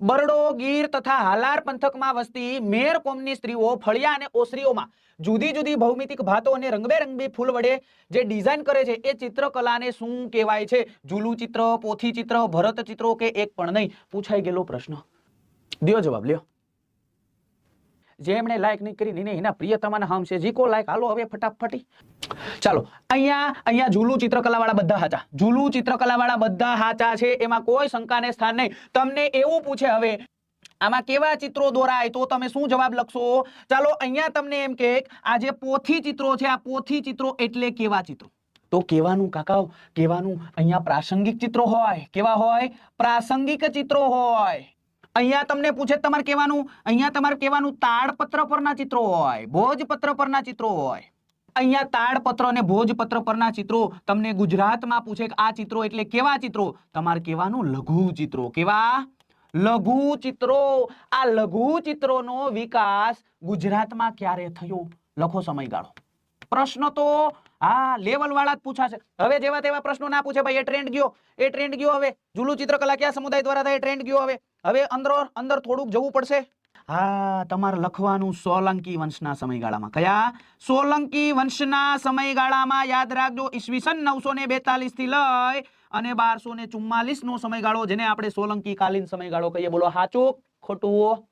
બરડો, ગીર તથા હાલાર પંથકમાં વસતી મેર કોમની સ્ત્રીઓ ફળિયા અને ઓસરીઓમાં જુદી જુદી ભૌમિતિક ભાતો અને રંગબેરંગી ફૂલ વડે જે ડિઝાઇન કરે છે એ ચિત્રકલાને શું કહેવાય છે? ઝૂલું ચિત્ર, પોથી ચિત્ર, ભરત ચિત્રો કે એક પણ નહીં? પૂછાઈ ગયેલો પ્રશ્ન. દ્યો જવાબ, લ્યો. જેમણે લાઈક નહીં કરી ને એના પ્રિયતમાના હામ છે. જીકો લાઈક હાલો હવે ફટાફટી. ચાલો, અહીંયા ઝૂલું ચિત્રકલા વાળા બધા હાચા. ઝૂલું ચિત્રકલા વાળા બધા હાચા છે, એમાં કોઈ શંકાને સ્થાન નહીં. તમને એવું પૂછે હવે આમાં કેવા ચિત્રો દોરાય તો તમે શું જવાબ લખશો? ચાલો, અહીંયા તમને એમ કે આ જે પોથી ચિત્રો છે, આ પોથી ચિત્રો એટલે કેવા ચિત્રો? તો કહેવાનું કાકા, કહેવાનું અહીંયા પ્રાસંગિક ચિત્રો હોય. કેવા હોય? પ્રાસંગિક ચિત્રો હોય. અહીંયા તમને પૂછે તમારે કહેવાનું, અહીંયા તમારે કહેવાનું તાડપત્ર પરના ચિત્રો હોય, ભોજપત્ર પરના ચિત્રો હોય. અહીંયા તાડપત્ર અને ભોજપત્ર પરના ચિત્રો તમને ગુજરાતમાં પૂછે કે આ ચિત્રો એટલે કેવા ચિત્રો? તમારે કહેવાનું લઘુ ચિત્રો. કેવા? લઘુ ચિત્રો. આ લઘુ ચિત્રોનો વિકાસ ગુજરાતમાં ક્યારે થયો? લખો સમયગાળો. પ્રશ્ન તો હા લેવલ વાળા જ પૂછાશે. હવે જેવા તેવા પ્રશ્નો ના પૂછે ભાઈ. એ ટ્રેન્ડ ગયો, એ ટ્રેન્ડ ગયો. હવે ઝૂલું ચિત્રકલા કયા સમુદાય દ્વારા થાય? ટ્રેન્ડ ગયો. હવે અંદર થોડુંક જવું પડશે. હા, તમારે લખવાનું સોલંકી વંશના સમયગાળામાં. કયા? સોલંકી વંશના સમયગાળામાં. યાદ રાખજો, ઈસવીસન 942 થી લઈ અને 1244 નો સમયગાળો, જેને આપણે સોલંકી કાલીન સમયગાળો કહીએ. બોલો સાચું ખોટું?